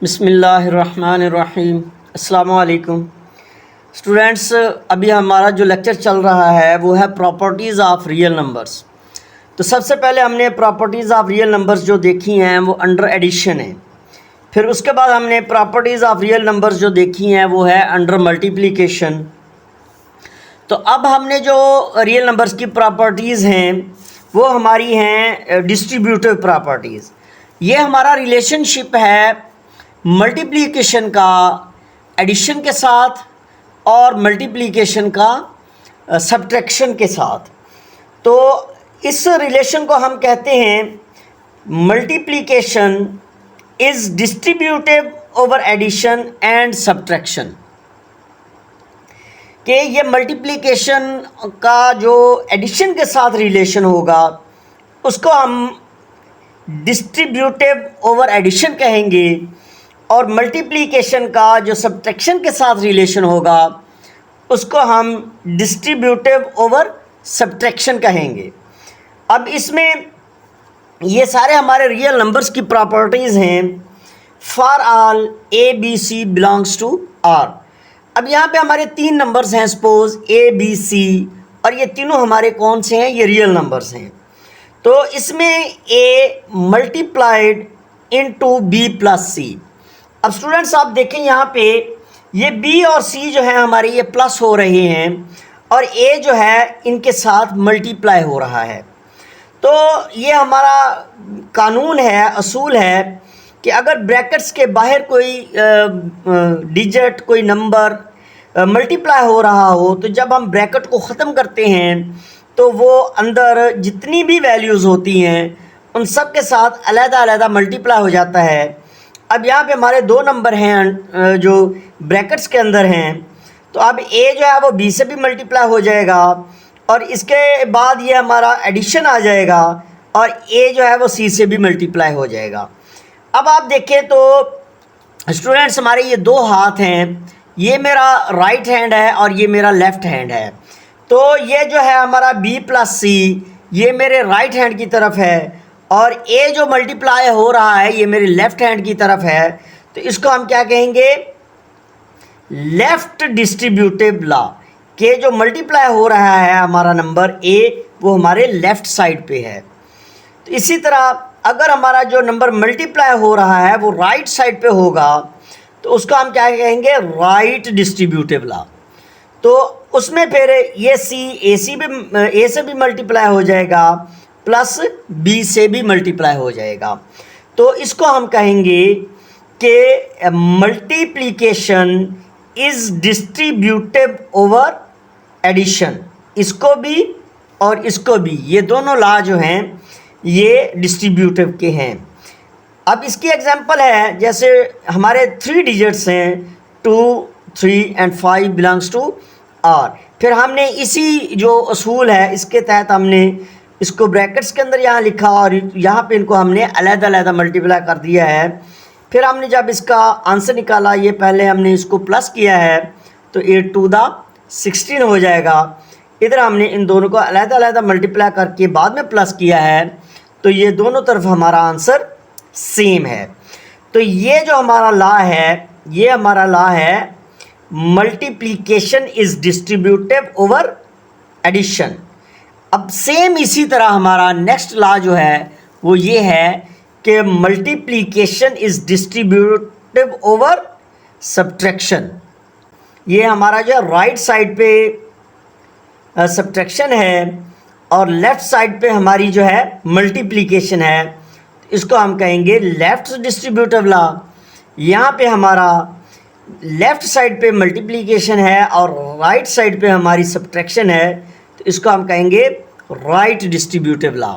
बिस्मिल्लाहिर्रहमानिर्रहीम। अस्सलामु अलैकुम स्टूडेंट्स। अभी हमारा जो लेक्चर चल रहा है वो है प्रॉपर्टीज़ ऑफ रियल नंबर्स। तो सबसे पहले हमने प्रॉपर्टीज़ ऑफ रियल नंबर्स जो देखी हैं वो अंडर एडिशन है। फिर उसके बाद हमने प्रॉपर्टीज़ ऑफ रियल नंबर्स जो देखी हैं वो है अंडर मल्टीप्लिकेशन। तो अब हमने जो रियल नंबर्स की प्रॉपर्टीज़ हैं वो हमारी हैं डिस्ट्रीब्यूटिव प्रॉपर्टीज़। ये हमारा रिलेशनशिप है मल्टीप्लिकेशन का एडिशन के साथ और मल्टीप्लिकेशन का सब्ट्रैक्शन के साथ। तो इस रिलेशन को हम कहते हैं multiplication is distributive over addition and subtraction. कि ये मल्टीप्लिकेशन का जो एडिशन के साथ रिलेशन होगा उसको हम डिस्ट्रीब्यूटिव ओवर एडिशन कहेंगे और मल्टीप्लिकेशन का जो सब्ट्रैक्शन के साथ रिलेशन होगा उसको हम डिस्ट्रीब्यूटिव ओवर सब्ट्रैक्शन कहेंगे। अब इसमें ये सारे हमारे रियल नंबर्स की प्रॉपर्टीज़ हैं for all A B C belongs to R. अब यहाँ पे हमारे तीन नंबर्स हैं, सपोज ए बी सी, और ये तीनों हमारे कौन से हैं? ये रियल नंबर्स हैं। तो इसमें ए मल्टीप्लाइड इनटू बी प्लस सी। अब स्टूडेंट्स आप देखें यहाँ पे ये बी और सी जो है हमारे ये प्लस हो रहे हैं और ए जो है इनके साथ मल्टीप्लाई हो रहा है। तो ये हमारा कानून है, असूल है कि अगर ब्रैकेट्स के बाहर कोई डिजिट, कोई नंबर मल्टीप्लाई हो रहा हो तो जब हम ब्रैकेट को ख़त्म करते हैं तो वो अंदर जितनी भी वैल्यूज़ होती हैं उन सब के साथ अलग-अलग मल्टीप्लाई हो जाता है। अब यहाँ पे हमारे दो नंबर हैं जो ब्रैकेट्स के अंदर हैं, तो अब ए जो है वो बी से भी मल्टीप्लाई हो जाएगा और इसके बाद ये हमारा एडिशन आ जाएगा और ए जो है वो सी से भी मल्टीप्लाई हो जाएगा। अब आप देखें तो स्टूडेंट्स हमारे ये दो हाथ हैं, ये मेरा राइट हैंड है और ये मेरा लेफ़्ट हैंड है। तो ये जो है हमारा बी प्लस सी ये मेरे राइट हैंड की तरफ है और ए जो मल्टीप्लाई हो रहा है ये मेरे लेफ़्ट हैंड की तरफ है। तो इसको हम क्या कहेंगे? Left distributive law. के जो मल्टीप्लाई हो रहा है हमारा नंबर ए वो हमारे लेफ़्ट साइड पे है। तो इसी तरह अगर हमारा जो नंबर मल्टीप्लाई हो रहा है वो राइट साइड पे होगा तो उसको हम क्या कहेंगे? Right distributive law. तो उसमें फिर ये सी ए से भी मल्टीप्लाई हो जाएगा प्लस बी से भी मल्टीप्लाई हो जाएगा। तो इसको हम कहेंगे कि multiplication is distributive over addition. इसको भी और इसको भी, ये दोनों लॉ जो हैं ये डिस्ट्रीब्यूटिव के हैं। अब इसकी एग्जांपल है, जैसे हमारे 3 डिजिट्स हैं 2, 3 एंड 5 बिलोंग्स टू आर। फिर हमने इसी जो असूल है इसके तहत हमने इसको ब्रैकेट्स के अंदर यहाँ लिखा और यहाँ पे इनको हमने अलग-अलग मल्टीप्लाई कर दिया है। फिर हमने जब इसका आंसर निकाला, ये पहले हमने इसको प्लस किया है तो 8 टू द 16 हो जाएगा। इधर हमने इन दोनों को अलग-अलग मल्टीप्लाई करके बाद में प्लस किया है तो ये दोनों तरफ हमारा आंसर सेम है। तो ये जो हमारा लॉ है ये हमारा लॉ है multiplication is distributive over addition. अब सेम इसी तरह हमारा नेक्स्ट लॉ जो है वो ये है कि multiplication is distributive over subtraction. ये हमारा जो राइट साइड पे सब्ट्रैक्शन है और लेफ़्ट साइड पे हमारी जो है मल्टीप्लिकेशन है। इसको हम कहेंगे लेफ़्ट डिस्ट्रीब्यूटिव लॉ। यहाँ पे हमारा लेफ़्ट साइड पे मल्टीप्लिकेशन है और राइट साइड पे हमारी सब्ट्रैक्शन है, तो इसको हम कहेंगे राइट डिस्ट्रीब्यूटिव लॉ।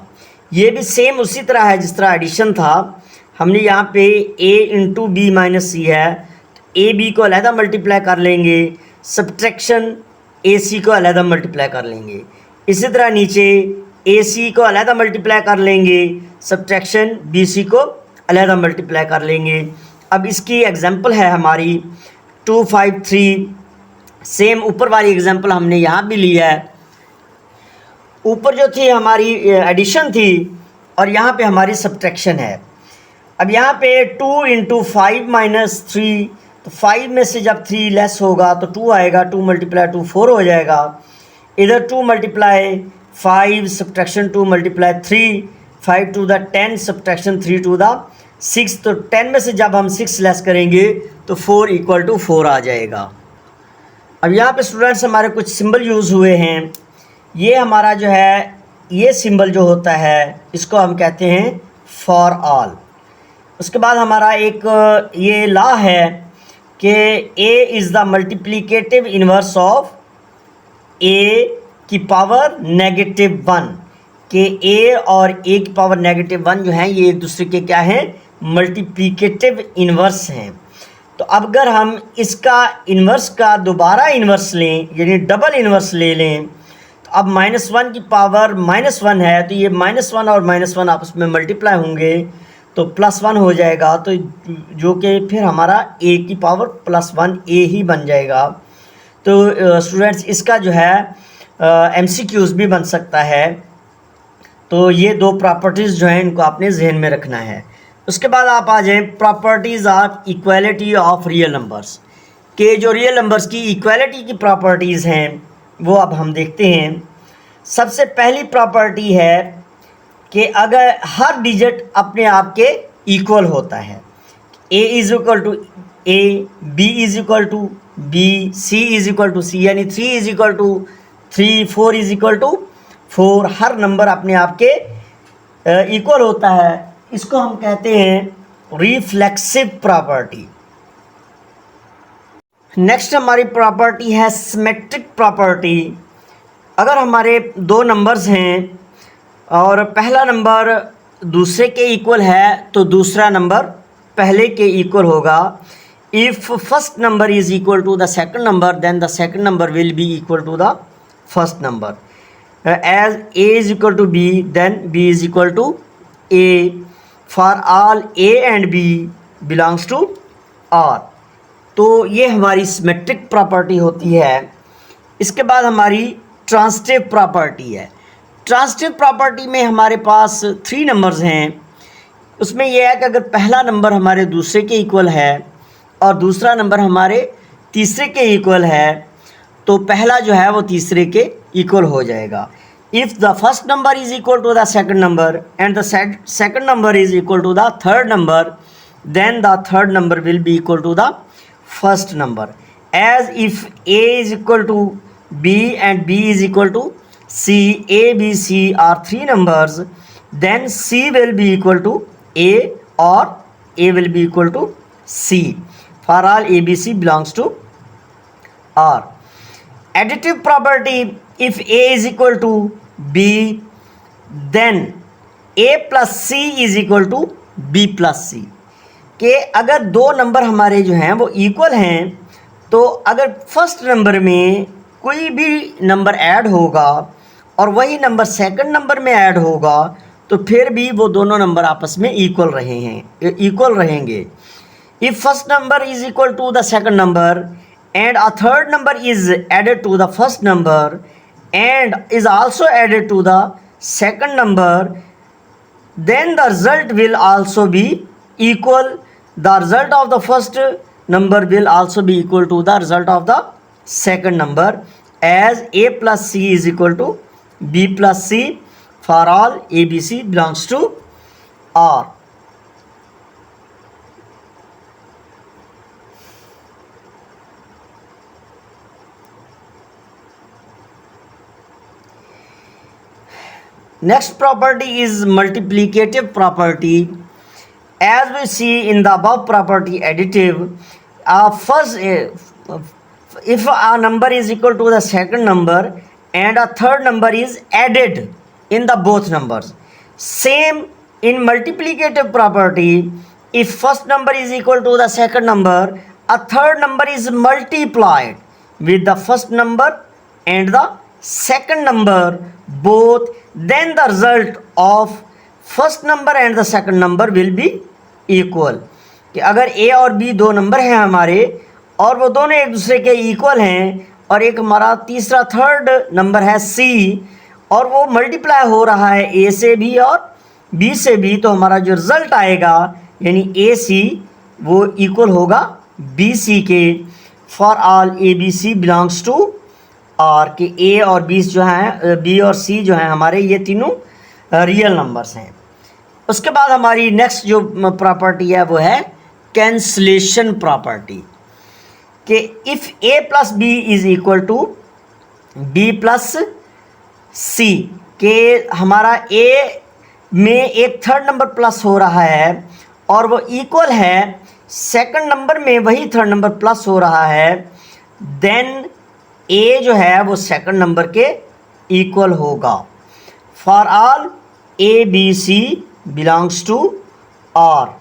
ये भी सेम उसी तरह है जिस तरह एडिशन था। हमने यहाँ पे ए इंटू बी माइनस सी है, तो ए बी को अलहदा मल्टीप्लाई कर लेंगे, सब्ट्रैक्शन ए सी को अलहदा मल्टीप्लाई कर लेंगे। इसी तरह नीचे ए सी को अलहदा मल्टीप्लाई कर लेंगे, सब्ट्रैक्शन बी सी को अलहदा मल्टीप्लाई कर लेंगे। अब इसकी एग्जांपल है हमारी 2, 5, 3। सेम ऊपर वाली एग्जांपल हमने यहाँ भी लिया है। ऊपर जो थी हमारी एडिशन थी और यहाँ पे हमारी सब्ट्रैक्शन है। अब यहाँ पे 2 इंटू 5 माइनस 3, तो 5 में से जब 3 लेस होगा तो 2 आएगा, 2 मल्टीप्लाई 2 4 हो जाएगा। इधर 2 multiply 5 subtraction 2 multiply 3, 5 to the 10 subtraction 3 to the 6, तो 10 में से जब हम 6 लेस करेंगे तो 4 इक्वल टू 4 आ जाएगा। अब यहाँ पे स्टूडेंट्स हमारे कुछ सिंबल यूज़ हुए हैं। ये हमारा जो है ये सिंबल जो होता है इसको हम कहते हैं फॉर ऑल। उसके बाद हमारा एक ये लॉ है कि a is the multiplicative inverse of a की पावर -1, कि a और a की पावर -1 जो है ये एक दूसरे के क्या हैं, मल्टीप्लिकेटिव इन्वर्स हैं। तो अब अगर हम इसका इन्वर्स का दोबारा इन्वर्स लें यानी डबल इन्वर्स ले लें, तो अब -1 की पावर -1 है, तो ये -1 और -1 आपस में मल्टीप्लाई होंगे तो +1 हो जाएगा, तो जो कि फिर हमारा a की पावर +1 a ही बन जाएगा। तो स्टूडेंट्स इसका जो है MCQs भी बन सकता है। तो ये दो प्रॉपर्टीज़ जो हैं इनको आपने जहन में रखना है। उसके बाद आप आ जाएँ properties of equality of real numbers, के जो रियल नंबर्स की इक्वालिटी की प्रॉपर्टीज़ हैं वो अब हम देखते हैं। सबसे पहली प्रॉपर्टी है कि अगर हर डिजिट अपने आप के इक्वल होता है, a is equal to a, b is equal to b, c is equal to c, यानी 3 is equal to 3, 4 is equal to 4, हर नंबर अपने आप के इक्वल होता है। इसको हम कहते हैं रिफ्लेक्सिव प्रॉपर्टी। नेक्स्ट हमारी प्रॉपर्टी है सिमेट्रिक प्रॉपर्टी। अगर हमारे दो नंबर्स हैं और पहला नंबर दूसरे के इक्वल है तो दूसरा नंबर पहले के इक्वल होगा। If first number is equal to the second number then the second number will be equal to the first number. As a is equal to b then b is equal to a for all a and b belongs to r। तो ये हमारी symmetric property होती है। इसके बाद हमारी transitive property है। Transitive property में हमारे पास 3 नंबर्स हैं। उसमें यह है कि अगर पहला नंबर हमारे दूसरे के इक्वल है और दूसरा नंबर हमारे तीसरे के इक्वल है तो पहला जो है वो तीसरे के इक्वल हो जाएगा। If the first number is equal to the second number and the second number is equal to the third number then the third number will be equal to the first number. As if a is equal to b and b is equal to c, a, b, c are 3 numbers, then c will be equal to a or a will be equal to c for all a, b, c belongs to r. Additive property, if a is equal to b then a plus c is equal to b plus c, कि अगर दो number हमारे जो हैं वो equal हैं तो अगर फर्स्ट नंबर में कोई भी नंबर ऐड होगा और वही नंबर सेकंड नंबर में ऐड होगा तो फिर भी वो दोनों नंबर आपस में इक्वल रहेंगे। If first number is equal to the second number and a third number is added to the first number and is also added to the second number then the result will also be equal. The result of the first number will also be equal to the result of the second number, as a plus c is equal to b plus c for all a, b, c belongs to r. Next property is multiplicative property. As we see in the above property additive, first if a number is equal to the second number and a third number is added in the both numbers. Same in multiplicative property, if first number is equal to the second number, a third number is multiplied with the first number and the second number both, then the result of first number and the second number will be equal. कि अगर a और b दो number हैं हमारे और वो दोनों एक दूसरे के इक्वल हैं और एक हमारा तीसरा थर्ड नंबर है c और वो मल्टीप्लाई हो रहा है a से भी और b से भी, तो हमारा जो रिज़ल्ट आएगा यानी ए सी वो इक्वल होगा बी सी के for all A B C belongs to R के ए और बी जो हैं, बी और सी जो हैं हमारे, ये तीनों रियल नंबर्स हैं। उसके बाद हमारी नेक्स्ट जो प्रॉपर्टी है वो है कैंसलेशन प्रॉपर्टी कि if A plus B is equal to B plus C, के हमारा ए में एक थर्ड नंबर प्लस हो रहा है और वो इक्वल है सेकंड नंबर में वही थर्ड नंबर प्लस हो रहा है, देन ए जो है वो सेकंड नंबर के इक्वल होगा for all A B C belongs to R.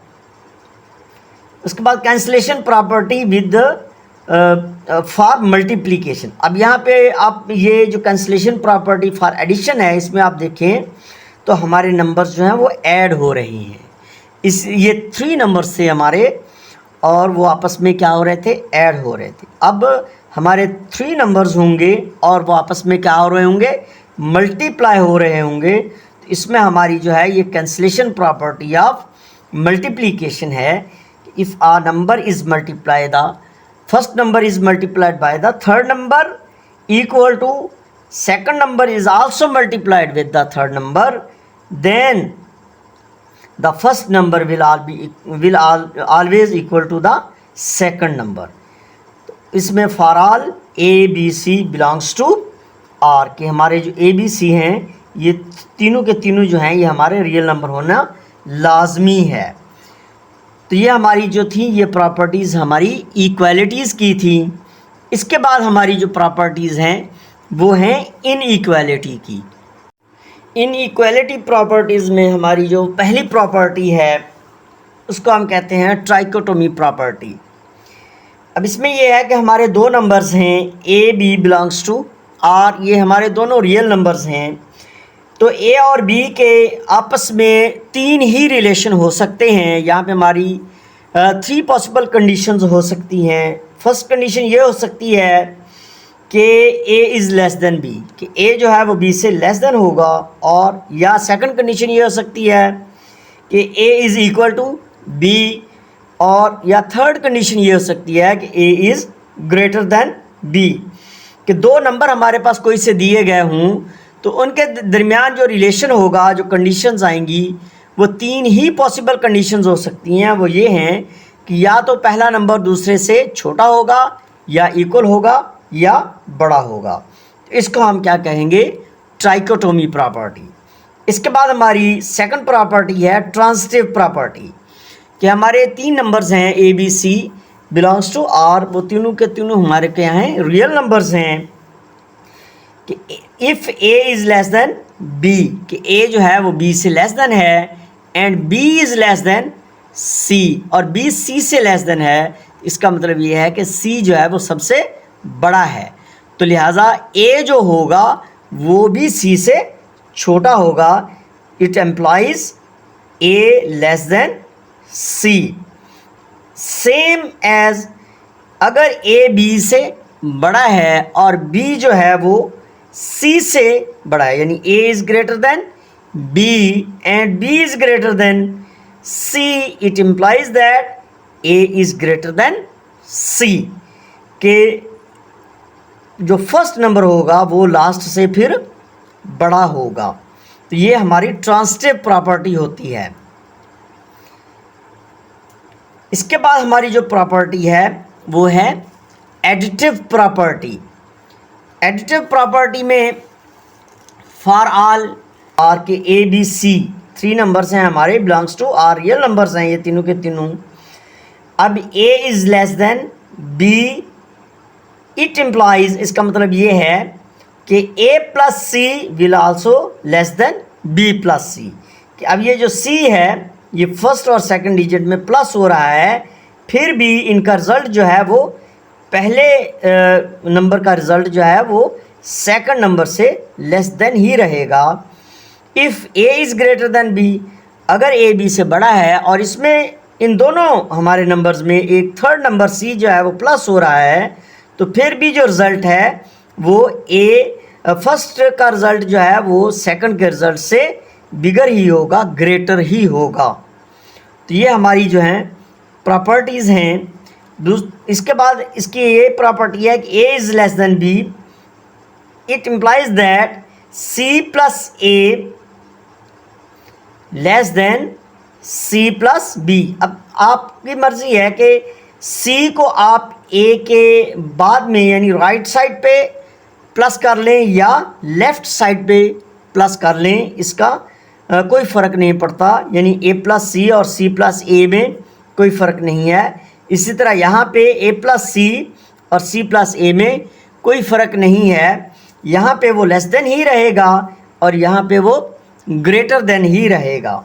उसके बाद cancellation property with for multiplication. अब यहाँ पे आप ये जो कैंसलेशन प्रॉपर्टी फॉर एडिशन है, इसमें आप देखें तो हमारे नंबर्स जो हैं वो ऐड हो रहे हैं। इस ये 3 नंबर से हमारे और वो आपस में क्या हो रहे थे, ऐड हो रहे थे। अब हमारे 3 नंबर्स होंगे और वो आपस में क्या हो रहे होंगे, मल्टीप्लाई हो रहे होंगे। तो इसमें हमारी जो है ये कैंसलेशन प्रॉपर्टी ऑफ मल्टीप्लिकेशन है। If a number is multiply the first number is multiplied by the third number equal to second number is also multiplied with the third number, then the first number will always equal to the second number. इसमें for all a b c belongs to r के हमारे जो a b c हैं ये तीनों के तीनों जो हैं ये हमारे रियल नंबर होना लाजमी है। तो ये हमारी जो थी ये प्रॉपर्टीज़ हमारी इक्वालिटीज़ की थी। इसके बाद हमारी जो प्रॉपर्टीज़ हैं वो हैं इनइक्वालिटी की। इनइक्वालिटी प्रॉपर्टीज़ में हमारी जो पहली प्रॉपर्टी है उसको हम कहते हैं ट्राइकोटोमी प्रॉपर्टी। अब इसमें ये है कि हमारे 2 नंबर्स हैं A B belongs to R, ये हमारे दोनों रियल नंबर्स हैं। तो ए और बी के आपस में 3 ही रिलेशन हो सकते हैं। यहाँ पे हमारी 3 पॉसिबल कंडीशंस हो सकती हैं। फर्स्ट कंडीशन ये हो सकती है कि A is less than B, कि ए जो है वो बी से लेस देन होगा, और या सेकंड कंडीशन ये हो सकती है कि A is equal to B, और या थर्ड कंडीशन ये हो सकती है कि A is greater than B, कि 2 नंबर हमारे पास कोई से दिए गए हों तो उनके दरमियान जो रिलेशन होगा, जो कंडीशंस आएंगी वो 3 ही पॉसिबल कंडीशंस हो सकती हैं। वो ये हैं कि या तो पहला नंबर दूसरे से छोटा होगा, या इक्वल होगा, या बड़ा होगा। इसको हम क्या कहेंगे, ट्राइकोटोमी प्रॉपर्टी। इसके बाद हमारी सेकंड प्रॉपर्टी है ट्रांजिटिव प्रॉपर्टी, कि हमारे 3 नंबर्स हैं A B C belongs to R, वो तीनों के तीनों हमारे क्या हैं, रियल नंबर्स हैं। कि if A is less than B, कि ए जो है वो बी से लेस देन है, and B is less than C, और बी सी से लेस देन है। इसका मतलब ये है कि सी जो है वो सबसे बड़ा है, तो लिहाजा ए जो होगा वो भी सी से छोटा होगा। It implies A less than C. Same as अगर ए बी से बड़ा है और बी जो है वो सी से बड़ा है, यानी A is greater than B and B is greater than C, it implies that A is greater than C, के जो फर्स्ट नंबर होगा वो लास्ट से फिर बड़ा होगा। तो ये हमारी ट्रांजिटिव प्रॉपर्टी होती है। इसके बाद हमारी जो प्रॉपर्टी है वो है एडिटिव प्रॉपर्टी। एडिटिव प्रॉपर्टी में फॉर ऑल आर के ए बी सी 3 नंबर्स हैं हमारे, belongs to R, real numbers हैं ये तीनों के तीनों। अब A is less than B, it implies, इसका मतलब ये है कि A plus C will also less than B plus C, कि अब ये जो सी है ये फर्स्ट और सेकंड डिजिट में प्लस हो रहा है, फिर भी इनका रिज़ल्ट जो है वो पहले नंबर का रिज़ल्ट जो है वो सेकंड नंबर से लेस देन ही रहेगा। If A is greater than B, अगर ए बी से बड़ा है और इसमें इन दोनों हमारे नंबर्स में एक थर्ड नंबर सी जो है वो प्लस हो रहा है, तो फिर भी जो रिज़ल्ट है वो ए फर्स्ट का रिज़ल्ट जो है वो सेकंड के रिज़ल्ट से बिगर ही होगा, ग्रेटर ही होगा। तो तो ये हमारी जो हैं प्रॉपर्टीज़ हैं। इसके बाद इसकी ये प्रॉपर्टी है कि A is less than B, it implies that C plus A less than C plus B. अब आपकी मर्ज़ी है कि सी को आप ए के बाद में यानी राइट साइड पे प्लस कर लें या लेफ़्ट साइड पे प्लस कर लें, इसका कोई फ़र्क नहीं पड़ता। यानी ए प्लस सी और सी प्लस ए में कोई फ़र्क नहीं है। इसी तरह यहाँ पे ए प्लस सी और सी प्लस ए में कोई फ़र्क नहीं है। यहाँ पे वो लेस देन ही रहेगा और यहाँ पे वो ग्रेटर देन ही रहेगा।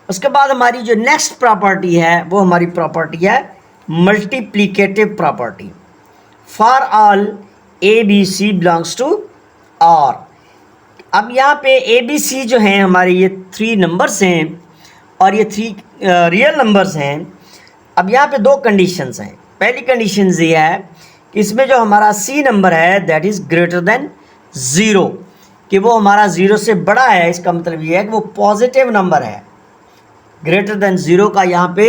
उसके बाद हमारी जो नेक्स्ट प्रॉपर्टी है वो हमारी प्रॉपर्टी है multiplicative property. For all A B C belongs to R. अब यहाँ पे ए बी सी जो हैं हमारे ये 3 नंबर्स हैं और ये 3 रियल नंबर्स हैं। अब यहाँ पे 2 कंडीशंस हैं। पहली कंडीशन ये है कि इसमें जो हमारा सी नंबर है दैट इज़ ग्रेटर देन 0, कि वो हमारा 0 से बड़ा है। इसका मतलब ये है कि वो पॉजिटिव नंबर है। ग्रेटर देन 0 का यहाँ पे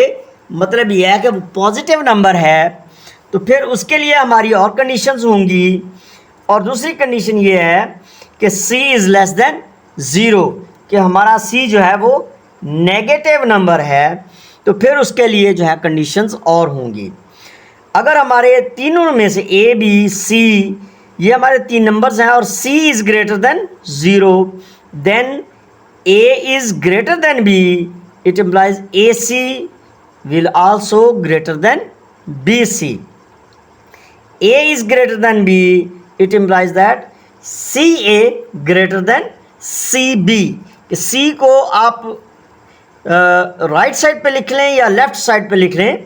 मतलब ये है कि वो पॉजिटिव नंबर है। तो फिर उसके लिए हमारी और कंडीशंस होंगी। और दूसरी कंडीशन ये है कि c इज़ लेस देन 0, कि हमारा c जो है वो नेगेटिव नंबर है। तो फिर उसके लिए जो है कंडीशंस और होंगी। अगर हमारे तीनों में से a b c ये हमारे 3 नंबर्स हैं और c is greater than 0, then a is greater than b, it implies ac will also greater than bc. a is greater than b, it implies that ca greater than cb. कि c को आप right side पे लिख लें या left side पे लिख लें,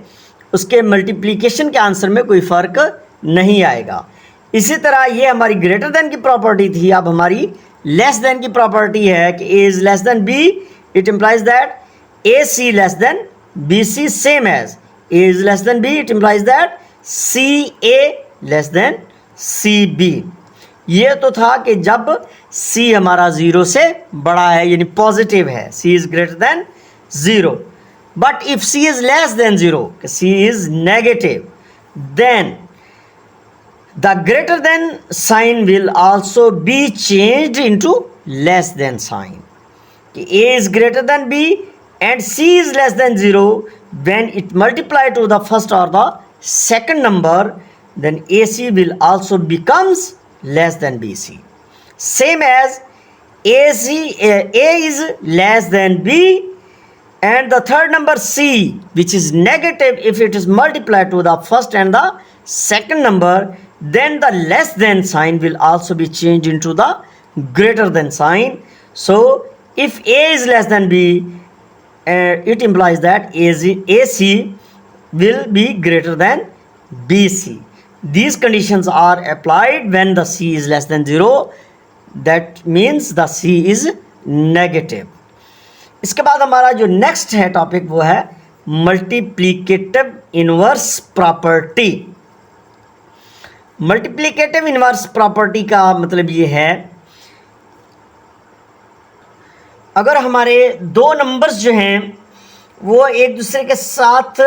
उसके मल्टीप्लिकेशन के आंसर में कोई फ़र्क नहीं आएगा। इसी तरह ये हमारी ग्रेटर देन की प्रॉपर्टी थी। अब हमारी लेस देन की प्रॉपर्टी है कि a is less then b, it implies that ac less than BC same as A is less than B, it implies that CA less than CB। ये तो था कि जब C हमारा 0 से बड़ा है यानी पॉजिटिव है, C is greater than 0। But if C is less than 0, C is negative, then the greater than sign will also be changed into less than sign। कि A is greater than B and c is less than 0, when it multiply to the first or the second number, then ac will also becomes less than bc. Same as a is less than b and the third number c, which is negative, if it is multiplied to the first and the second number, then the less than sign will also be changed into the greater than sign. So if a is less than b, it implies that AC will be greater than BC. These conditions are applied when the C is less than 0. That means the C is negative. इसके बाद हमारा जो next है topic वो है multiplicative inverse property. Multiplicative inverse property का मतलब ये है, अगर हमारे 2 नंबर्स जो हैं वो एक दूसरे के साथ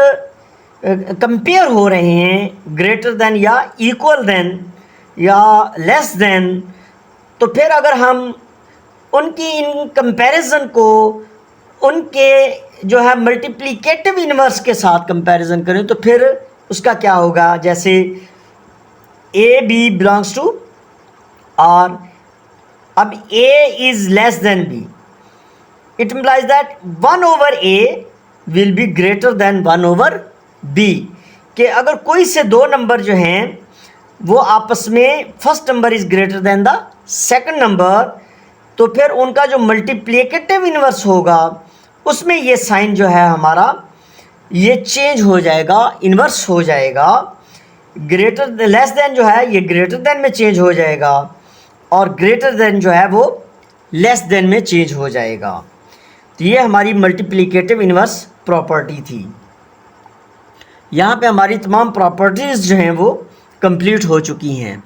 कंपेयर हो रहे हैं, ग्रेटर देन या इक्वल देन या लेस देन, तो फिर अगर हम उनकी इन कंपैरिजन को उनके जो है मल्टीप्लिकेटिव इनवर्स के साथ कंपैरिजन करें तो फिर उसका क्या होगा। जैसे A B belongs to R, अब A is less than B, it implies that 1 over a will be greater than 1 over b। कि अगर कोई से 2 नंबर जो हैं वो आपस में first number is greater then the second number, तो फिर उनका जो मल्टीप्लिकेटिव इनवर्स होगा उसमें ये साइन जो है हमारा ये चेंज हो जाएगा, इनवर्स हो जाएगा। ग्रेटर लेस देन जो है ये ग्रेटर देन में चेंज हो जाएगा और ग्रेटर देन जो है वो लेस देन में चेंज हो जाएगा। तो ये हमारी मल्टीप्लिकेटिव इनवर्स प्रॉपर्टी थी। यहाँ पे हमारी तमाम प्रॉपर्टीज़ जो हैं वो कंप्लीट हो चुकी हैं।